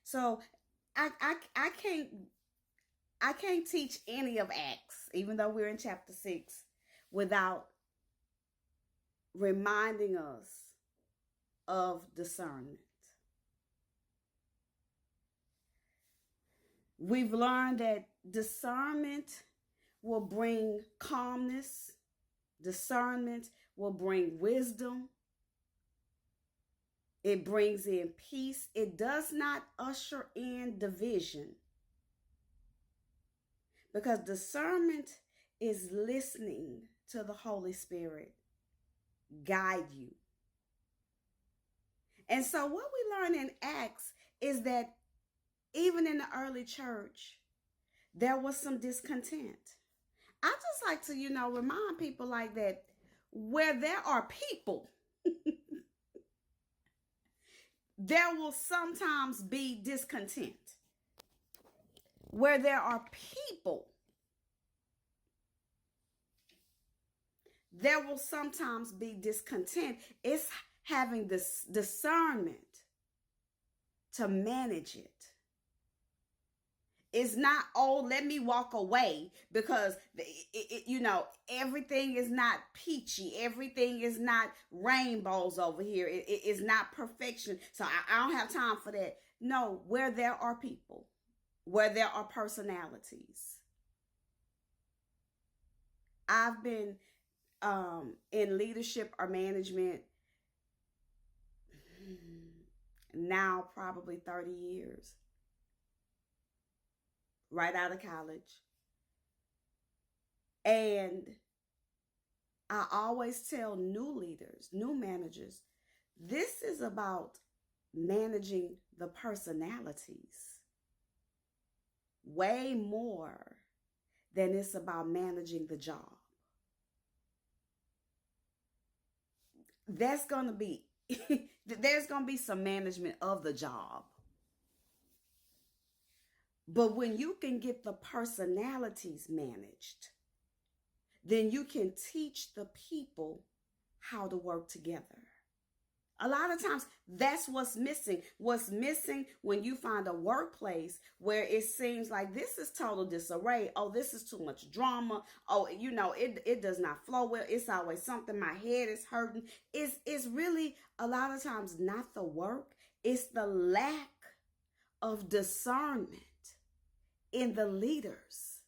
So I can't teach any of Acts, even though we're in chapter 6, without reminding us of discernment. We've learned that discernment will bring calmness, discernment will bring wisdom, it brings in peace. It does not usher in division, because discernment is listening to the Holy Spirit guide you. And so what we learn in Acts is that even in the early church, there was some discontent. I just like to, remind people like that where there are people, there will sometimes be discontent. Where there are people, there will sometimes be discontent. It's having this discernment to manage it. It's not, oh, let me walk away because, everything is not peachy. Everything is not rainbows over here. It is not perfection. So I don't have time for that. No, where there are people, where there are personalities. I've been in leadership or management now probably 30 years. Right out of college. And I always tell new leaders, new managers, this is about managing the personalities way more than it's about managing the job. There's going to be some management of the job. But when you can get the personalities managed, then you can teach the people how to work together. A lot of times that's what's missing. What's missing when you find a workplace where it seems like this is total disarray. Oh, this is too much drama. Oh, it does not flow well. It's always something. My head is hurting. It's really a lot of times not the work. It's the lack of discernment in the leaders.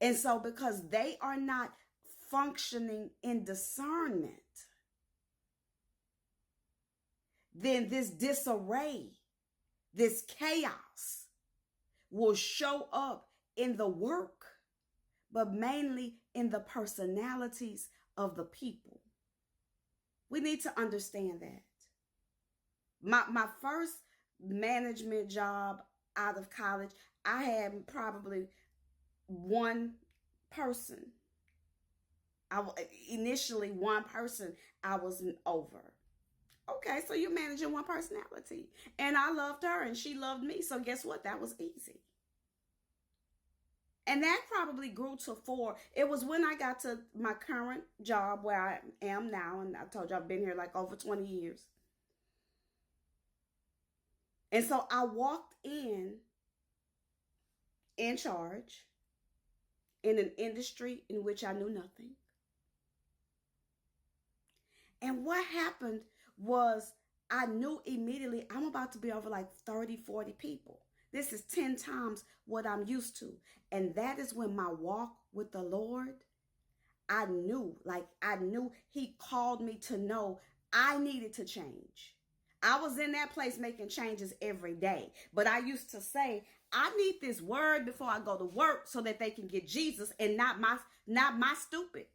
And so because they are not functioning in discernment, then this disarray, this chaos will show up in the work, but mainly in the personalities of the people. We need to understand that. My first management job out of college, I had probably one person. Initially one person I was over. Okay, so you're managing one personality. And I loved her and she loved me. So guess what? That was easy. And that probably grew to 4. It was when I got to my current job where I am now. And I told you I've been here like over 20 years. And so I walked in charge in an industry in which I knew nothing. And what happened was I knew immediately I'm about to be over like 30, 40 people. This is 10 times what I'm used to. And that is when my walk with the Lord, I knew he called me to know I needed to change. I was in that place making changes every day. But I used to say, I need this word before I go to work so that they can get Jesus and not my stupid.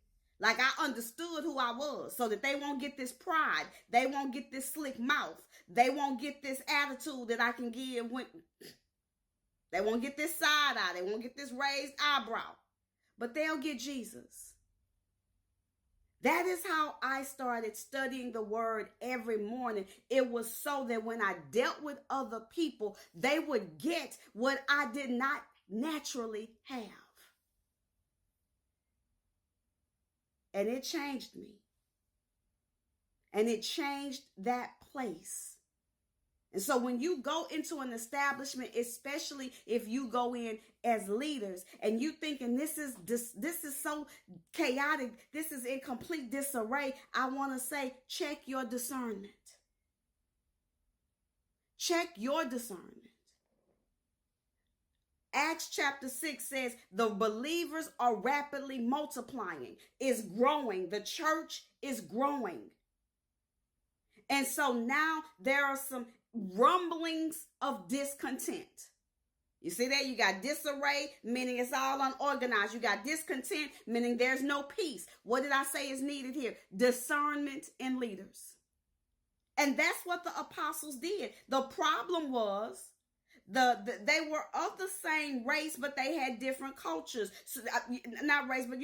Like I understood who I was so that they won't get this pride. They won't get this slick mouth. They won't get this attitude that I can give when they won't get this side eye. They won't get this raised eyebrow. But they'll get Jesus. That is how I started studying the word every morning. It was so that when I dealt with other people, they would get what I did not naturally have. And it changed me. And it changed that place. And so when you go into an establishment, especially if you go in as leaders and you thinking this is so chaotic, this is in complete disarray, I want to say, check your discernment. Check your discernment. Acts chapter 6 says the believers are rapidly multiplying, is growing. The church is growing. And so now there are some rumblings of discontent. You see that? You got disarray, meaning it's all unorganized. You got discontent, meaning there's no peace. What did I say is needed here? Discernment in leaders. And that's what the apostles did. The problem was they were of the same race, but they had different cultures. So, not race, but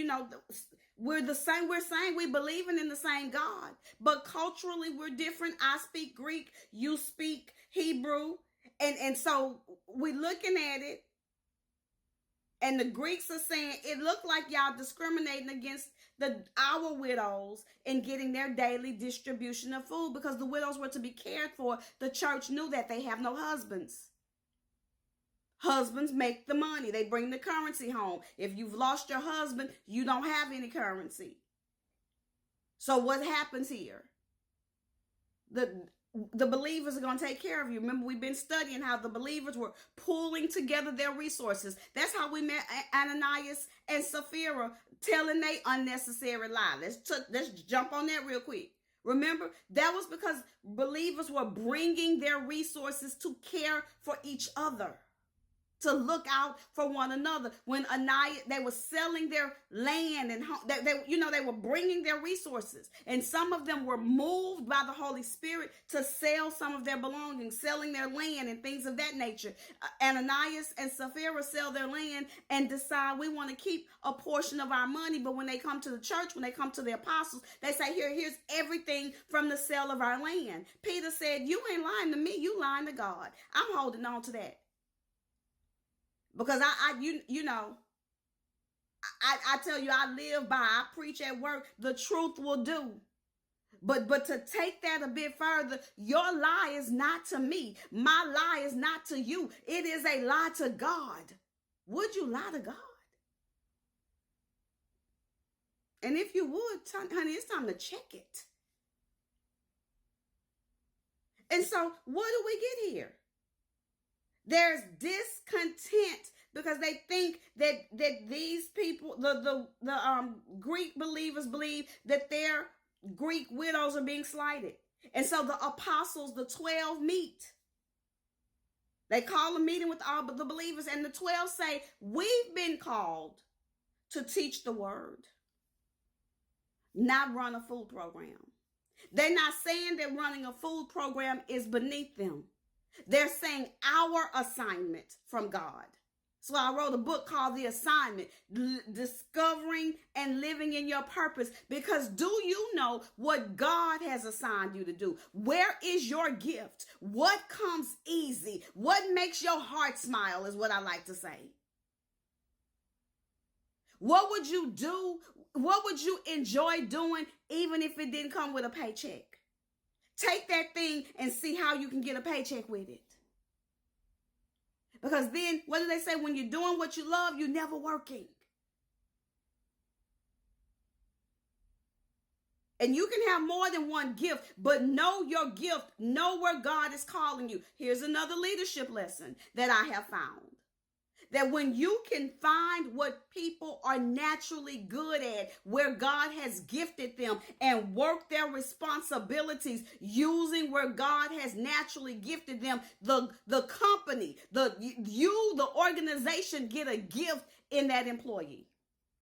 we're the same. We're saying we believing in the same God, but culturally we're different. I speak Greek, you speak Hebrew, and so we're looking at it, and the Greeks are saying it looked like y'all discriminating against our widows in getting their daily distribution of food, because the widows were to be cared for. The church knew that they have no husbands. Husbands make the money. They bring the currency home. If you've lost your husband, you don't have any currency. So what happens here? The believers are going to take care of you. Remember, we've been studying how the believers were pooling together their resources. That's how we met Ananias and Sapphira telling they unnecessary lie. Let's jump on that real quick. Remember, that was because believers were bringing their resources to care for each other, to look out for one another. When Ananias, they were selling their land and they were bringing their resources, and some of them were moved by the Holy Spirit to sell some of their belongings, selling their land and things of that nature. Ananias and Sapphira sell their land and decide we want to keep a portion of our money, but when they come to the church, when they come to the apostles, they say, here's everything from the sale of our land. Peter said, you ain't lying to me, you lying to God. I'm holding on to that. Because I tell you, I live by, I preach at work, the truth will do. But to take that a bit further, your lie is not to me. My lie is not to you. It is a lie to God. Would you lie to God? And if you would, honey, it's time to check it. And so what do we get here? There's discontent because they think that these people, the Greek believers, believe that their Greek widows are being slighted. And so the apostles, the 12, meet. They call a meeting with all the believers, and the 12 say, we've been called to teach the word, not run a food program. They're not saying that running a food program is beneath them. They're saying our assignment from God. So I wrote a book called The Assignment, Discovering and Living in Your Purpose. Because do you know what God has assigned you to do? Where is your gift? What comes easy? What makes your heart smile is what I like to say. What would you do? What would you enjoy doing even if it didn't come with a paycheck? Take that thing and see how you can get a paycheck with it. Because then, what do they say? When you're doing what you love, you're never working. And you can have more than one gift, but know your gift. Know where God is calling you. Here's another leadership lesson that I have found. That when you can find what people are naturally good at, where God has gifted them, and work their responsibilities using where God has naturally gifted them, the company, the organization get a gift in that employee.